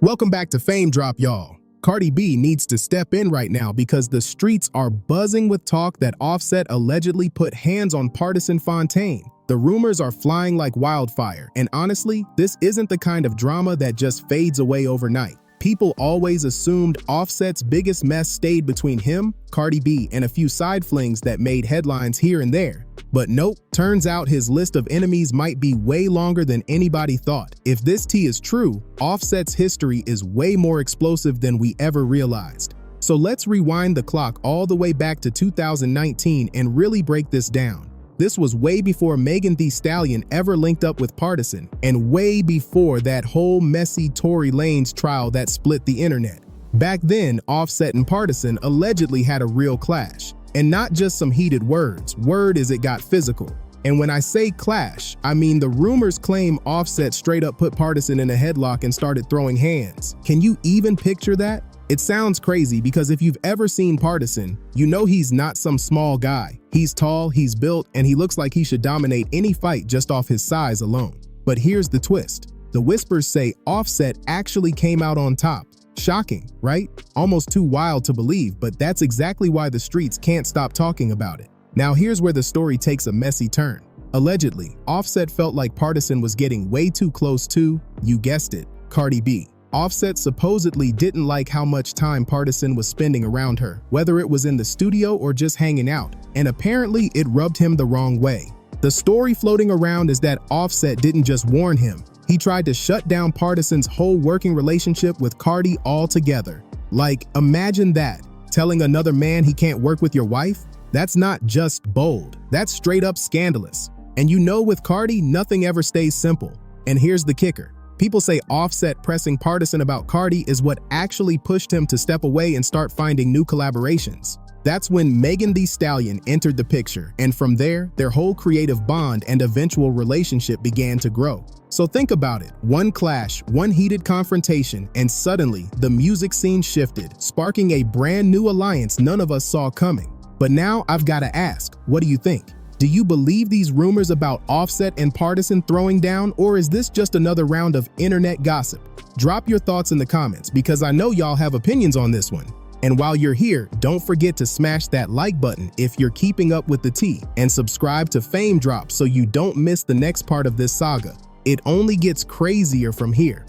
Welcome back to Fame Drop, y'all. Cardi B needs to step in right now because the streets are buzzing with talk that Offset allegedly put hands on Pardison Fontaine. The rumors are flying like wildfire, and honestly, this isn't the kind of drama that just fades away overnight. People always assumed Offset's biggest mess stayed between him, Cardi B, and a few side flings that made headlines here and there. But nope, turns out his list of enemies might be way longer than anybody thought. If this tea is true, Offset's history is way more explosive than we ever realized. So let's rewind the clock all the way back to 2019 and really break this down. This was way before Megan Thee Stallion ever linked up with Pardison, and way before that whole messy Tory Lanez trial that split the internet. Back then, Offset and Pardison allegedly had a real clash. And not just some heated words, word is it got physical. And when I say clash, I mean the rumors claim Offset straight up put Pardison in a headlock and started throwing hands. Can you even picture that? It sounds crazy because if you've ever seen Pardison, you know he's not some small guy. He's tall, he's built, and he looks like he should dominate any fight just off his size alone. But here's the twist. The whispers say Offset actually came out on top. Shocking, right? Almost too wild to believe, but that's exactly why the streets can't stop talking about it. Now here's where the story takes a messy turn. Allegedly, Offset felt like Pardison was getting way too close to, you guessed it, Cardi B. Offset supposedly didn't like how much time Pardison was spending around her, whether it was in the studio or just hanging out, and apparently it rubbed him the wrong way. The story floating around is that Offset didn't just warn him, he tried to shut down Pardison's whole working relationship with Cardi altogether. Like, imagine that, telling another man he can't work with your wife? That's not just bold, that's straight up scandalous. And you know with Cardi, nothing ever stays simple. And here's the kicker. People say Offset pressing Pardison about Cardi is what actually pushed him to step away and start finding new collaborations. That's when Megan Thee Stallion entered the picture, and from there, their whole creative bond and eventual relationship began to grow. So think about it, one clash, one heated confrontation, and suddenly, the music scene shifted, sparking a brand new alliance none of us saw coming. But now I've gotta ask, what do you think? Do you believe these rumors about Offset and Pardison throwing down, or is this just another round of internet gossip? Drop your thoughts in the comments because I know y'all have opinions on this one. And while you're here, don't forget to smash that like button if you're keeping up with the tea, and subscribe to Fame Drop so you don't miss the next part of this saga. It only gets crazier from here.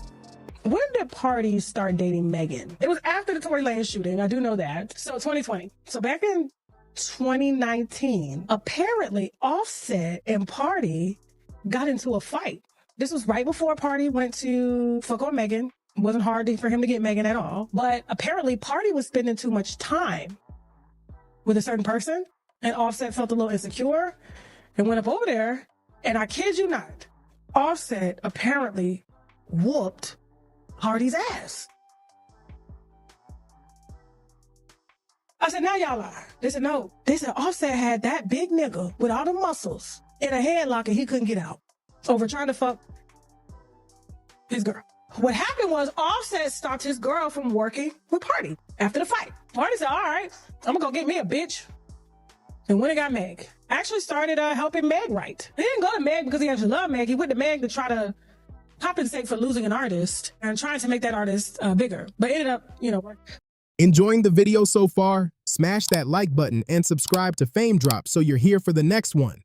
When did Party start dating Megan? It was after the Tory Lanez shooting, I do know that. So 2020. So back in 2019, apparently Offset and Party got into a fight. This was right before Party went to fuck on Megan. It wasn't hard for him to get Megan at all. But apparently Party was spending too much time with a certain person, and Offset felt a little insecure and went up over there. And I kid you not, Offset apparently whooped Party's ass. I said, now y'all lie. They said, no. They said Offset had that big nigga with all the muscles in a headlock and he couldn't get out over trying to fuck his girl. What happened was Offset stopped his girl from working with Party after the fight. Party said, all right, I'm gonna go get me a bitch. And when it got Meg, actually started helping Meg write. He didn't go to Meg because he actually loved Meg. He went to Meg to try to compensate for losing an artist and trying to make that artist bigger. But ended up, Enjoying the video so far? Smash that like button and subscribe to Fame Drop so you're here for the next one.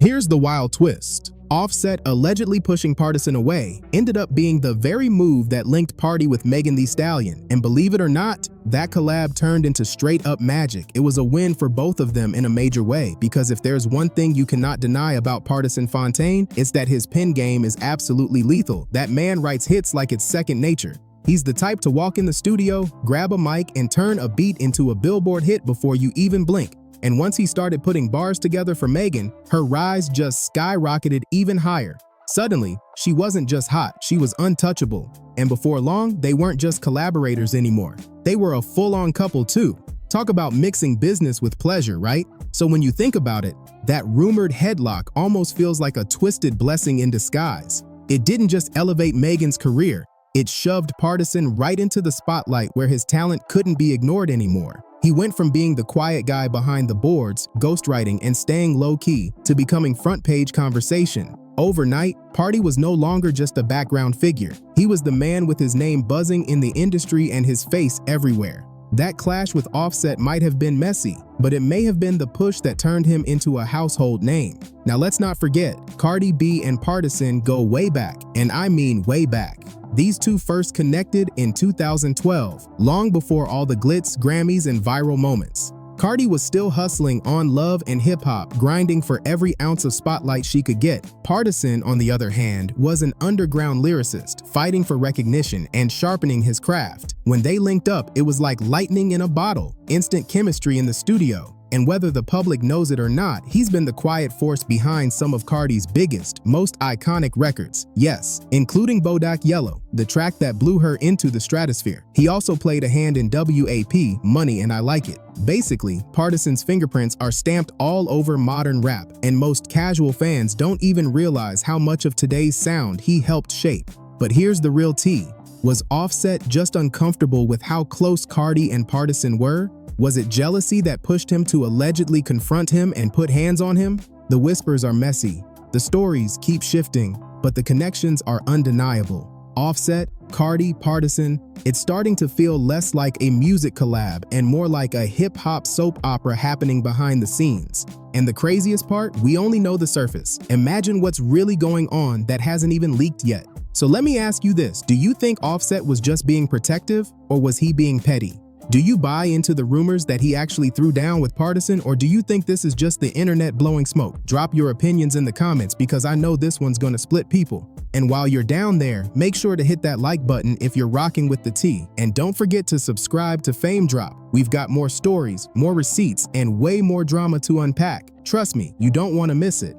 Here's the wild twist. Offset allegedly pushing Pardison away ended up being the very move that linked Party with Megan Thee Stallion. And believe it or not, that collab turned into straight up magic. It was a win for both of them in a major way, because if there's one thing you cannot deny about Pardison Fontaine, it's that his pen game is absolutely lethal. That man writes hits like it's second nature. He's the type to walk in the studio, grab a mic, and turn a beat into a Billboard hit before you even blink. And once he started putting bars together for Megan, her rise just skyrocketed even higher. Suddenly, she wasn't just hot, she was untouchable. And before long, they weren't just collaborators anymore. They were a full-on couple too. Talk about mixing business with pleasure, right? So when you think about it, that rumored headlock almost feels like a twisted blessing in disguise. It didn't just elevate Megan's career, it shoved Pardison right into the spotlight where his talent couldn't be ignored anymore. He went from being the quiet guy behind the boards, ghostwriting, and staying low-key, to becoming front-page conversation. Overnight, Party was no longer just a background figure. He was the man with his name buzzing in the industry and his face everywhere. That clash with Offset might have been messy, but it may have been the push that turned him into a household name. Now let's not forget, Cardi B and Pardison go way back, and I mean way back. These two first connected in 2012, long before all the glitz, Grammys, and viral moments. Cardi was still hustling on love and hip-hop, grinding for every ounce of spotlight she could get. Pardison, on the other hand, was an underground lyricist, fighting for recognition and sharpening his craft. When they linked up, it was like lightning in a bottle, instant chemistry in the studio. And whether the public knows it or not, he's been the quiet force behind some of Cardi's biggest, most iconic records. Yes, including Bodak Yellow, the track that blew her into the stratosphere. He also played a hand in WAP, Money and I Like It. Basically, Pardison's fingerprints are stamped all over modern rap, and most casual fans don't even realize how much of today's sound he helped shape. But here's the real tea. Was Offset just uncomfortable with how close Cardi and Pardison were? Was it jealousy that pushed him to allegedly confront him and put hands on him? The whispers are messy, the stories keep shifting, but the connections are undeniable. Offset, Cardi, Pardison, it's starting to feel less like a music collab and more like a hip-hop soap opera happening behind the scenes. And the craziest part, we only know the surface. Imagine what's really going on that hasn't even leaked yet. So let me ask you this, do you think Offset was just being protective, or was he being petty? Do you buy into the rumors that he actually threw down with Pardison, or do you think this is just the internet blowing smoke? Drop your opinions in the comments because I know this one's gonna split people. And while you're down there, make sure to hit that like button if you're rocking with the tea. And don't forget to subscribe to Fame Drop. We've got more stories, more receipts, and way more drama to unpack. Trust me, you don't want to miss it.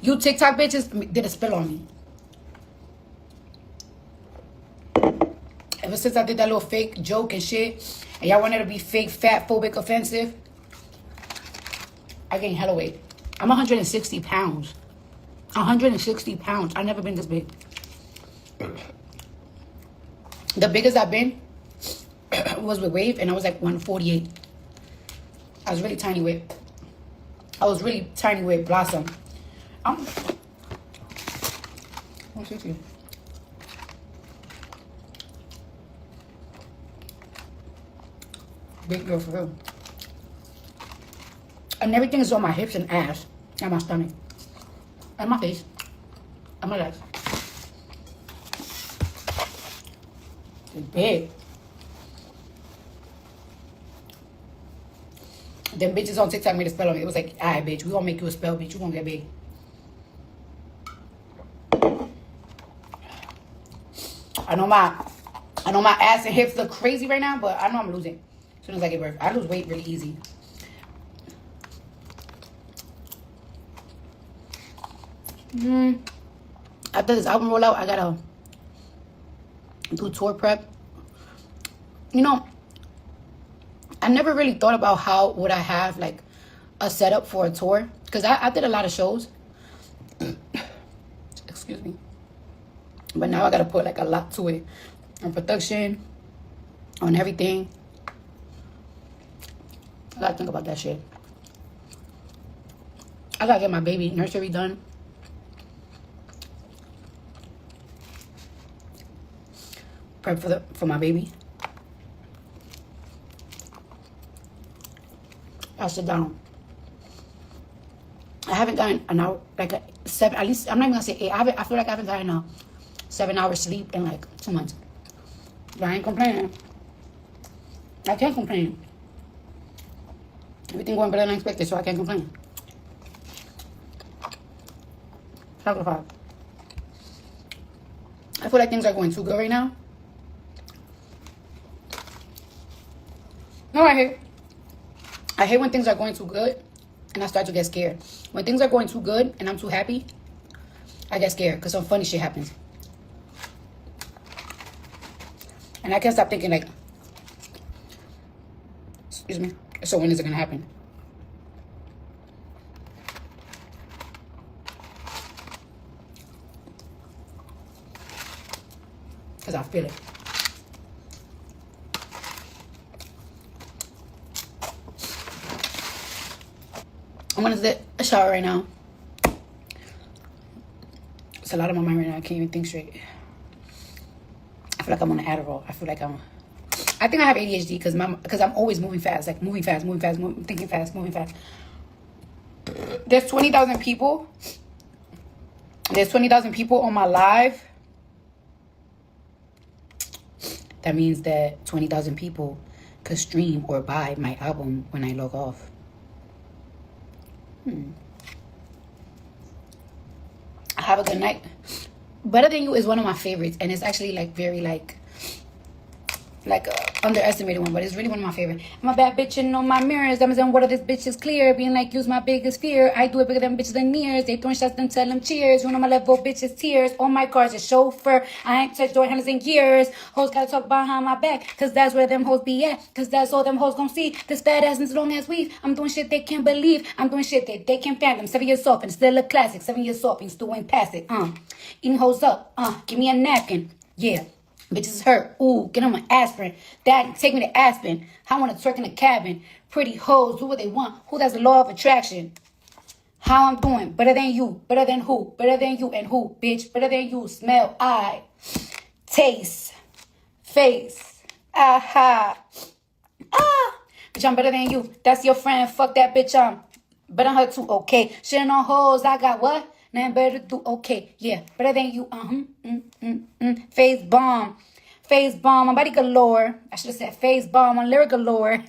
You TikTok bitches did a spill on me. Ever since I did that little fake joke and shit, and y'all wanted to be fake, fat, phobic, offensive, I gained hella weight. I'm 160 pounds. 160 pounds. I've never been this big. The biggest I've been was with Wave, and I was like 148. I was really tiny with. I was really tiny with Blossom. I'm 160. Big girl for real. And everything is on my hips and ass. And my stomach. And my face. And my legs. It's big. Them bitches on TikTok made a spell on me. It was like, alright bitch, we gonna make you a spell, bitch. You gonna get big. I know my ass and hips look crazy right now, but I know I'm losing. As soon as I give birth, I lose weight really easy. After this album rollout, I gotta do tour prep. You know, I never really thought about how would I have like a setup for a tour, because I did a lot of shows. Excuse me. But now I gotta put like a lot to it, on production, on everything. I gotta think about that shit. I gotta get my baby nursery done. Prep for my baby. I'll sit down. I haven't gotten an hour, like a 7, at least, I'm not even gonna say 8. I feel like I haven't gotten a 7-hour sleep in like 2 months. But I ain't complaining. I can't complain. Everything going better than I expected, so I can't complain. Sacrifice. I feel like things are going too good right now. No, I hate when things are going too good and I start to get scared. When things are going too good and I'm too happy, I get scared because some funny shit happens. And I can't stop thinking like, excuse me, so when is it gonna happen? Because I feel it. I'm gonna take a shower right now. It's a lot on my mind right now. I can't even think straight. I feel like I'm on an Adderall. I think I have ADHD because I'm always moving fast, like moving fast, thinking fast, moving fast. There's 20,000 people. There's 20,000 people on my live. That means that 20,000 people could stream or buy my album when I log off. Have a good night. Better Than You is one of my favorites, and it's actually like very like underestimated one, but it's really one of my favorite. I'm a bad bitch and on my mirrors. I'm saying, what of this bitch is clear? Being like, use my biggest fear. I do it bigger than bitches and nears. They throwing shots, then tell them cheers. You know my level, bitches tears. On my cars, a chauffeur. I ain't touched door handles in years. Hoes gotta talk behind my back, cause that's where them hoes be at. Cause that's all them hoes gon' see. This fat ass and this long ass weave. I'm doing shit they can't believe. I'm doing shit that they can't fathom. 7 years off and still a classic. 7 years off and still ain't past it. Eating hoes up. Give me a napkin. Yeah. Bitches hurt. Ooh, get on my aspirin. Dad, take me to Aspen. I want to twerk in a cabin. Pretty hoes, do what they want. Who does the law of attraction? How I'm doing? Better than you. Better than who? Better than you and who, bitch? Better than you. Smell, eye, taste, face. Aha. Bitch, I'm better than you. That's your friend. Fuck that bitch. I'm better than her too. Okay. Shitting on hoes. I got what? Nothing better to do. Okay. Yeah. Better than you. Face bomb. Face bomb on body galore. I should have said face bomb on lyric galore.